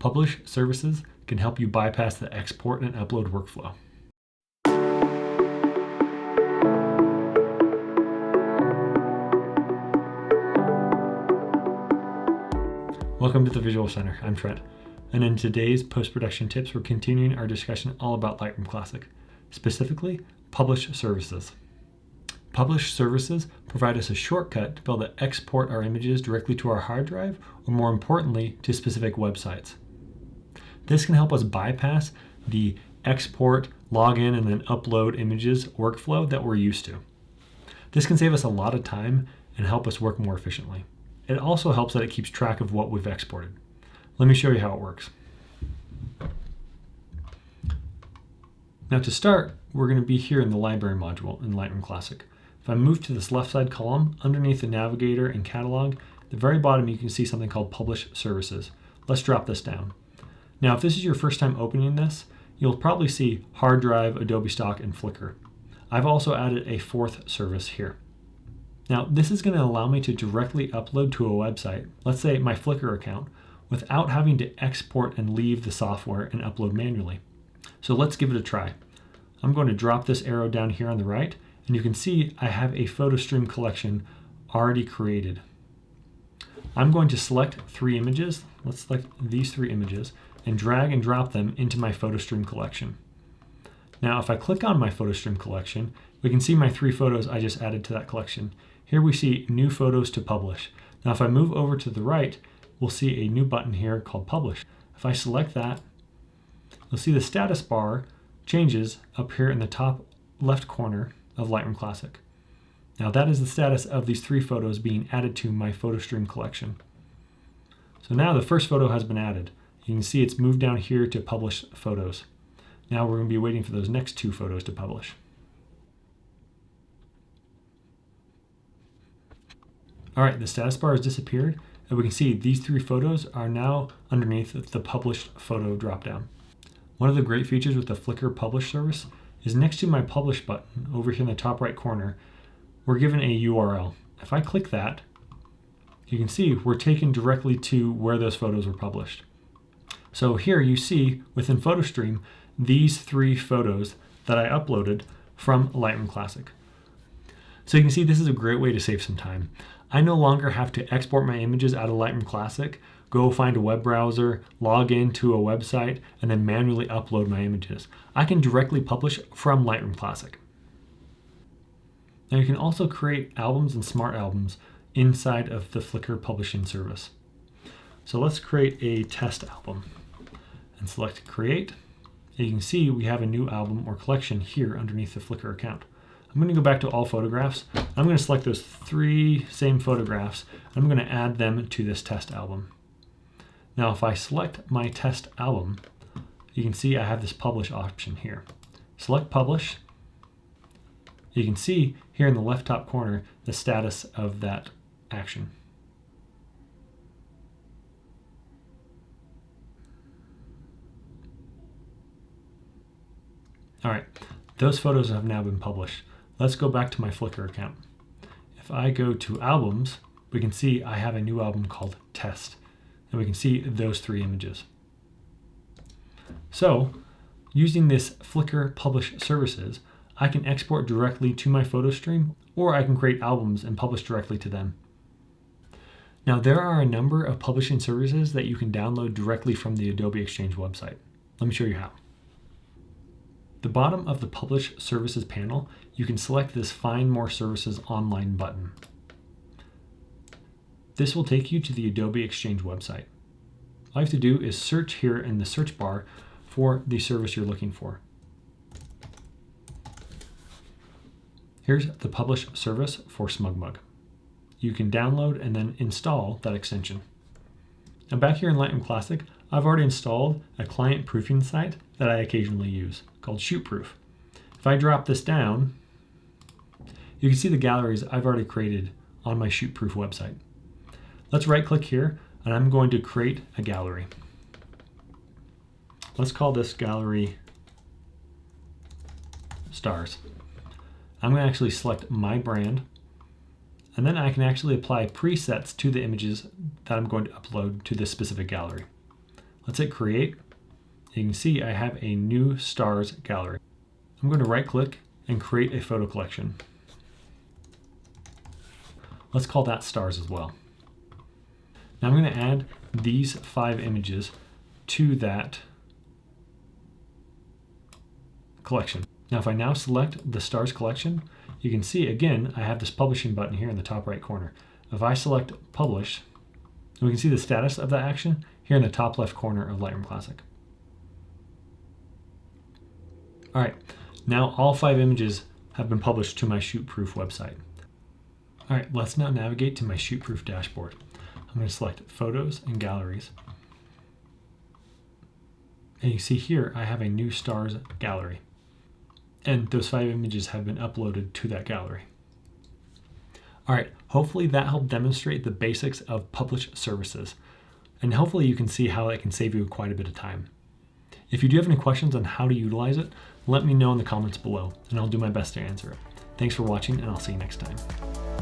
Publish services can help you bypass the export and upload workflow. Welcome to the Visual Center. I'm Trent, and in today's post-production tips, we're continuing our discussion all about Lightroom Classic, specifically Publish services. Publish services provide us a shortcut to be able to export our images directly to our hard drive, or more importantly, to specific websites. This can help us bypass the export, login, and then upload images workflow that we're used to. This can save us a lot of time and help us work more efficiently. It also helps that it keeps track of what we've exported. Let me show you how it works. Now to start, we're going to be here in the library module in Lightroom Classic. If I move to this left side column, underneath the navigator and catalog, at the very bottom you can see something called Publish Services. Let's drop this down. Now if this is your first time opening this, you'll probably see hard drive, Adobe Stock, and Flickr. I've also added a fourth service here. Now this is going to allow me to directly upload to a website, let's say my Flickr account, without having to export and leave the software and upload manually. So let's give it a try. I'm going to drop this arrow down here on the right, and you can see I have a photo stream collection already created. I'm going to select 3 images. Let's select these 3 images and drag and drop them into my photo stream collection. Now if I click on my photo stream collection, we can see my 3 photos I just added to that collection. Here we see new photos to publish. Now if I move over to the right, we'll see a new button here called Publish. If I select that, you'll see the status bar changes up here in the top left corner of Lightroom Classic. Now that is the status of these 3 photos being added to my photo stream collection. So now the first photo has been added. You can see it's moved down here to Publish Photos. Now we're going to be waiting for those next 2 photos to publish. All right, the status bar has disappeared, and we can see these 3 photos are now underneath the Published Photo dropdown. One of the great features with the Flickr Publish service is next to my Publish button over here in the top right corner, we're given a URL. If I click that, you can see we're taken directly to where those photos were published. So here you see within PhotoStream these 3 photos that I uploaded from Lightroom Classic. So you can see this is a great way to save some time. I no longer have to export my images out of Lightroom Classic, go find a web browser, log into a website, and then manually upload my images. I can directly publish from Lightroom Classic. Now you can also create albums and smart albums inside of the Flickr publishing service. So let's create a test album and select Create. And you can see we have a new album or collection here underneath the Flickr account. I'm going to go back to all photographs. I'm going to select those 3 same photographs. I'm going to add them to this test album. Now if I select my test album, you can see I have this publish option here. Select publish. You can see here in the left top corner the status of that action. All right, those photos have now been published. Let's go back to my Flickr account. If I go to albums, we can see I have a new album called Test, and we can see those 3 images. So using this Flickr Publish services, I can export directly to my photo stream, or I can create albums and publish directly to them. Now there are a number of publishing services that you can download directly from the Adobe Exchange website. Let me show you how. The bottom of the Publish Services panel, you can select this Find More Services Online button. This will take you to the Adobe Exchange website. All you have to do is search here in the search bar for the service you're looking for. Here's the Publish service for SmugMug. You can download and then install that extension. Now back here in Lightroom Classic, I've already installed a client proofing site that I occasionally use called Shootproof. If I drop this down, you can see the galleries I've already created on my Shootproof website. Let's right click here and I'm going to create a gallery. Let's call this gallery Stars. I'm going to actually select my brand, and then I can actually apply presets to the images that I'm going to upload to this specific gallery. Let's hit create. You can see I have a new stars gallery. I'm going to right click and create a photo collection. Let's call that stars as well. Now I'm going to add these 5 images to that collection. Now if I now select the stars collection, you can see again I have this publishing button here in the top right corner. If I select publish, we can see the status of that action here in the top left corner of Lightroom Classic. All right, now all 5 images have been published to my Shootproof website. All right, let's now navigate to my Shootproof dashboard. I'm going to select Photos and Galleries. And you see here, I have a new stars gallery. And those 5 images have been uploaded to that gallery. All right, hopefully that helped demonstrate the basics of publish services. And hopefully you can see how it can save you quite a bit of time. If you do have any questions on how to utilize it, let me know in the comments below, and I'll do my best to answer it. Thanks for watching, and I'll see you next time.